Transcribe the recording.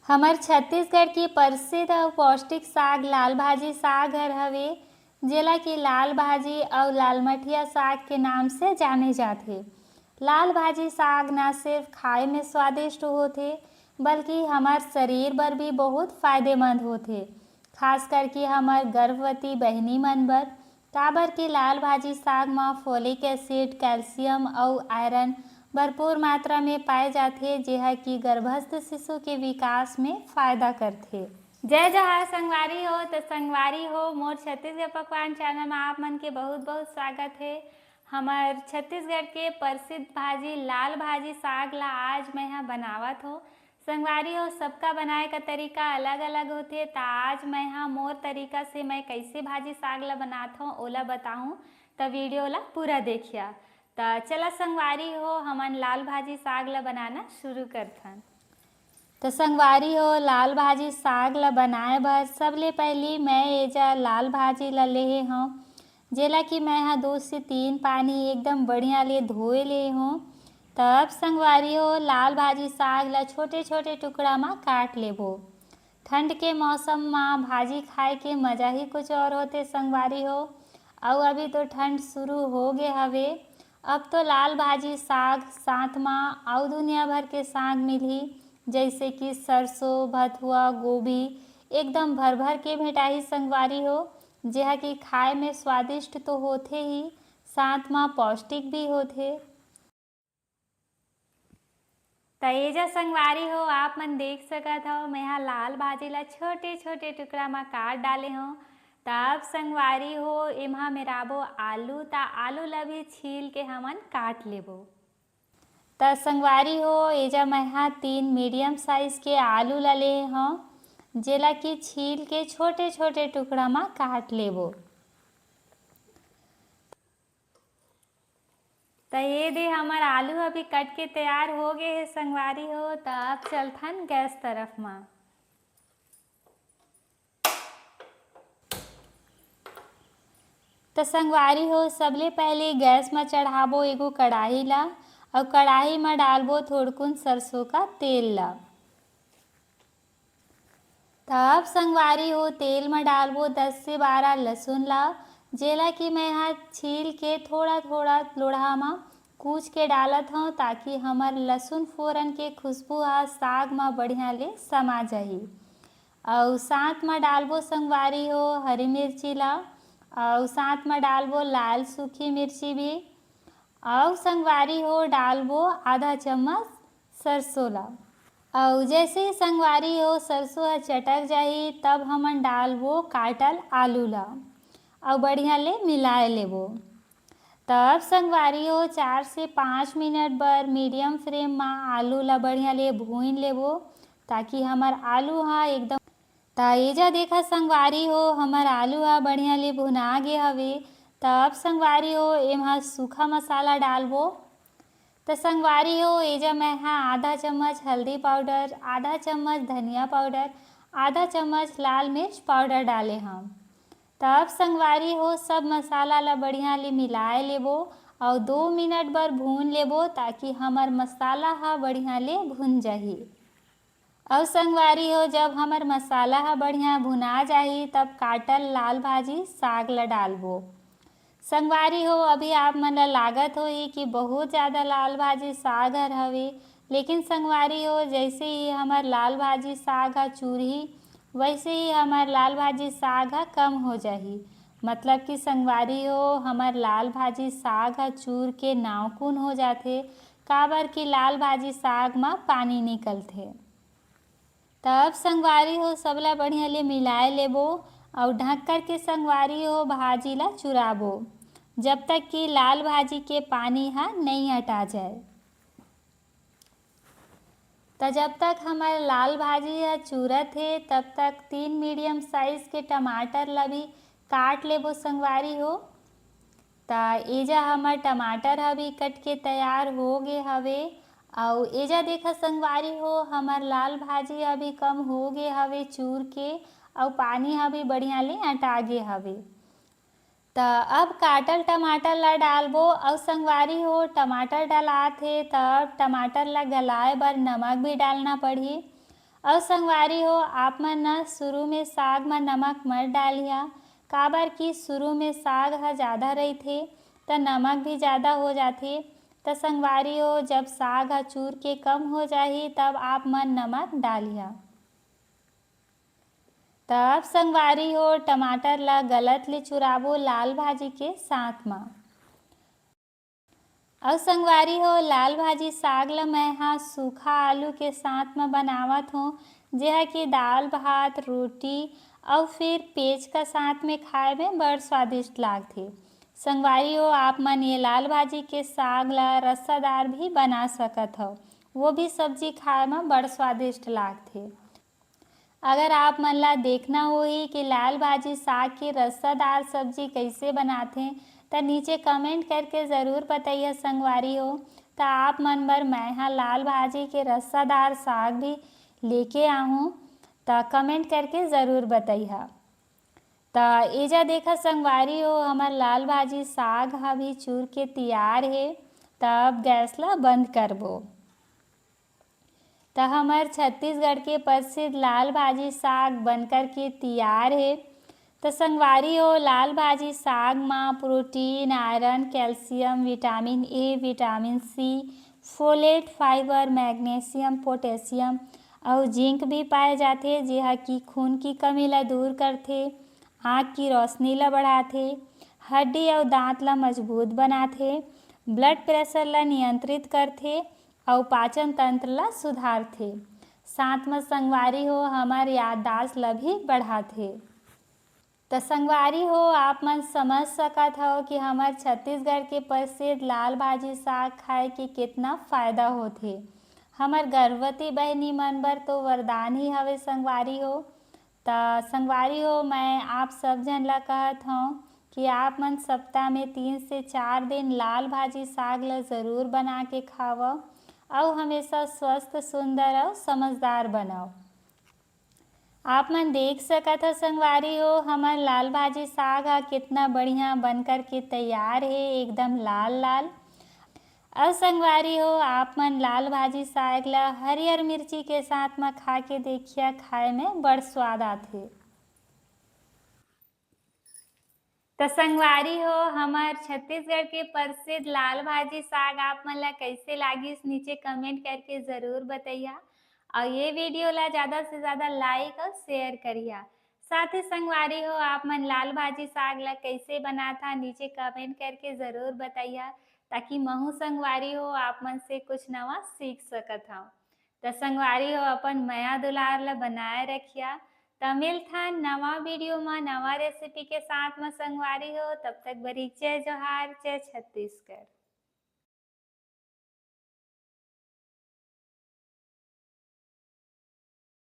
हमर छत्तीसगढ़ के प्रसिद्ध अउ पौष्टिक साग लाल भाजी साग हर हवे, जेला कि लाल भाजी अउ लालमटिया साग के नाम से जाने जाथे। लाल भाजी साग न सिर्फ खाए में स्वादिष्ट होथे बल्कि हमार शरीर बर भी बहुत फायदेमंद होथे, खास करके हमार गर्भवती बहिनी मन बर। काबर कि लाल भाजी साग में फोलिक एसिड, कैल्शियम अउ आयरन भरपूर मात्रा में पाए जाथे, जेहा कि गर्भस्थ शिशु के विकास में फायदा करथे। जय जवाहर संगवारी हो तो संगवारी हो, मोर छत्तीसगढ़ पकवान चैनल में आप मन के बहुत बहुत स्वागत है। हमार छत्तीसगढ़ के प्रसिद्ध भाजी लाल भाजी साग ला आज मैं यहाँ बनावत हो। संगवारी हो, सबका बनाए का तरीका अलग अलग होथे, तो आज मैं यहाँ मोर तरीका से मैं कैसे भाजी साग ला बनात हूँ ओला बताऊँ, तो वीडियो ला पूरा देखिया। तो चला संगवारी हो, हमन लाल भाजी साग ला बनाना शुरू करथन। तो संगवारी हो, लाल भाजी साग ला बनाए बर सबले पहली मैं एजा लाल भाजी ला लेहे हूँ, जेला कि मैं यहाँ 2 से 3 पानी एकदम बढ़िया ले धोए ले हूँ। तब संगवारी हो, लाल भाजी साग ला छोटे छोटे टुकड़ा में काट लेबो। ठंड के मौसम में भाजी खाए के मजा ही कुछ और होते संगवारी हो। और अभी तो ठंड शुरू हो गए हवे, अब तो लाल भाजी साग साथ में और दुनिया भर के साग मिलही, जैसे कि सरसों, भथुआ, गोभी एकदम भर भर के भेटाही संगवारी हो, जेहा कि खाए में स्वादिष्ट तो होथे ही, साथ में पौष्टिक भी होथे। तो एजा संगवारी हो, आप मन देख सकत हो, मैं यहाँ लाल भाजी ला छोटे छोटे टुकड़ा में काट डाले हूँ। तब संगवारी हो, एमा मेराबो आलू, ता आलू ला भी छील के हमन काट लेबो। त संगवारी हो, एजा मैं यहाँ 3 मीडियम साइज के आलू ला ले हूँ, जेला कि छील के छोटे छोटे टुकड़ा में काट लेबो। तो ये दे हमार आलू अभी कट के तैयार हो गए है संगवारी हो। तो अब चलथन गैस तरफ में। तो संगवारी हो, सबले पहले गैस में चढ़ाबो एगो कढ़ाई ला, और कढ़ाई में डालबो थोड़कुन सरसों का तेल ला। तब संगवारी हो, तेल में डालबो 10 से 12 लहसुन ला, जेला कि मैं यहाँ छील के थोड़ा थोड़ा लोढ़ा में कूच के डालत हूँ, ताकि हमार लहसुन फोरन के खुशबू हा साग में बढ़िया ले समा जाही। और साथ में डालबो संगवारी हो हरी मिर्ची ला, और साथ में डालबो लाल सूखी मिर्ची भी, और संगवारी हो डालबो आधा चम्मच सरसों ला। और जैसे ही संगवारी हो सरसों चटक जाही, तब हमन डालबो काटल आलू ला, और बढ़िया ले मिलाए लेबो। तब संगवारी हो 4 से 5 मिनट बर मीडियम फ्लेम में आलू ला बढ़िया ले भून लेबो, ताकि हमार आलू हा एकदम। एजा देखा संगवारी हो, हमार आलू हा बढ़िया ले भुना गे हवे। तब संगवारी हो, एमा सूखा मसाला डालबो। तो संगवारी हो, एजा मैं यहाँ आधा चम्मच हल्दी पाउडर, आधा चम्मच धनिया पाउडर, आधा चम्मच लाल मिर्च पाउडर डाले हम। तब संगवारी हो, सब मसाला ला बढ़िया ले मिलाए लेबो, और 2 मिनट बर भून लेबो, ताकि हमार मसाला हा बढ़िया ले भुन जाही। और संगवारी हो, जब हमार मसाला हा बढ़िया भुना जाही, तब काटल लाल भाजी साग ला डालबो। संगवारी हो, अभी आप मन ला लागत होही कि बहुत ज़्यादा लाल भाजी साग हर हवे, लेकिन संगवारी हो, जैसे ही हमार लाल भाजी साग हा चूरही, वैसे ही हमार लाल भाजी साग हा कम हो जाही। मतलब कि संगवारी हो, हमार लाल भाजी साग हा चूर के नावकुन हो जाथे, काबर कि लाल भाजी साग में पानी निकलथे। तब संगवारी हो, सबला बढ़िया ले मिलाए लेबो, और ढक कर के संगवारी हो भाजी ला चुराबो, जब तक कि लाल भाजी के पानी हा नहीं हटा जाए। तो जब तक हमारे लाल भाजी हा चूरत है, तब तक 3 मीडियम साइज के टमाटर ला भी काट लेबो संगवारी हो। तो एजा हमार टमाटर हा भी कट के तैयार हो गए हवे। और एजा देखा संगवारी हो, हमार लाल भाजी अभी कम हो गए हवे चूर के, और पानी हा भी बढ़िया ले हटा गे हवे। तो अब काटल टमाटर ला डालबो, और संगवारी हो टमाटर डलात है, तब टमाटर ला गलाए बर नमक भी डालना पड़ही। और संगवारी हो आप मन न शुरू में साग में नमक मत डालिया, काबर कि शुरू में साग ह ज़्यादा रहिथे त नमक भी ज़्यादा हो जाथे। त संगवारी हो जब साग ह चूर के कम हो जाही तब आप मन नमक डालिया। तब संगवारी हो टमाटर ला गलत ले चुराबो लाल भाजी के साथ में। और संगवारी हो लाल भाजी साग ला मैं हाँ सूखा आलू के साथ में बनावत हूँ, जेहा कि दाल भात रोटी और फिर पेज का साथ में खाए में बड़ स्वादिष्ट लागथे। संगवारी हो आप मन ये लाल भाजी के साग ला रस्सादार भी बना सकत हो, वो भी सब्जी खाए में बड़ स्वादिष्ट लागथे। अगर आप मन ला देखना होही कि लाल भाजी साग की रस्सादार सब्जी कैसे बनाथे त नीचे कमेंट करके ज़रूर बताइए संगवारी हो। त आप मन बर मैं हाँ लाल भाजी के रस्सादार साग भी लेके आहूँ त कमेंट करके ज़रूर बताइए। त एजा देखा संगवारी हो हमार लाल भाजी साग ह भी चूर के तैयार है। तब गैस ला बंद करबो। त हमार छत्तीसगढ़ के प्रसिद्ध लाल भाजी साग बनकर के तैयार है। तो संगवारी हो लाल भाजी साग में protein iron calcium vitamin A vitamin C folate fibre magnesium potassium और जिंक भी पाए जाते, जेहा कि खून की कमी ला दूर करथे, आँख की रोशनी ला बढ़ाथे, हड्डी और दांत ला मजबूत बनाथे, ब्लड प्रेशर ला नियंत्रित करथे और पाचन तंत्र ला सुधारथे। साथ में संगवारी हो हमार याददाश्त ला भी बढ़ाथे। तो संगवारी हो आप मन समझ सकत हो कि हमार छत्तीसगढ़ के प्रसिद्ध लाल भाजी साग खाए के कितना फायदा होथे। हमार गर्भवती बहनी मन बर तो वरदान ही हवे संगवारी हो। तो संगवारी हो मैं आप सब जन ला कहत हूँ कि आप मन सप्ताह में 3 से 4 दिन लाल भाजी साग ला ज़रूर बना के खावो और हमेशा स्वस्थ सुंदर और समझदार बनाओ। आप मन देख सकत हो संगवारी हो हमार लाल भाजी साग ह कितना बढ़िया बनकर के तैयार है, एकदम लाल लाल। और संगवारी हो आप मन लाल भाजी साग ला हरियर मिर्ची के साथ में खा के देखिए, खाए में बड़ स्वाद आथे। तो संगवारी हो हमार छत्तीसगढ़ के प्रसिद्ध लाल भाजी साग आप मन ला कैसे लागिस नीचे कमेंट करके ज़रूर बताइए और ये वीडियो ला ज़्यादा से ज़्यादा लाइक और शेयर करिए। साथ ही संगवारी हो आप मन लाल भाजी साग ला कैसे बना था नीचे कमेंट करके ज़रूर बताइए, ताकि महू संगवारी हो आप मन से कुछ नवा सीख सकत हूँ। तो संगवारी हो अपन माया दुलार ला बनाए रखिया। त मिलथन नवा वीडियो में नवा रेसिपी के साथ में संगवारी हो, तब तक बरी जय जोहार जय छत्तीसगढ़।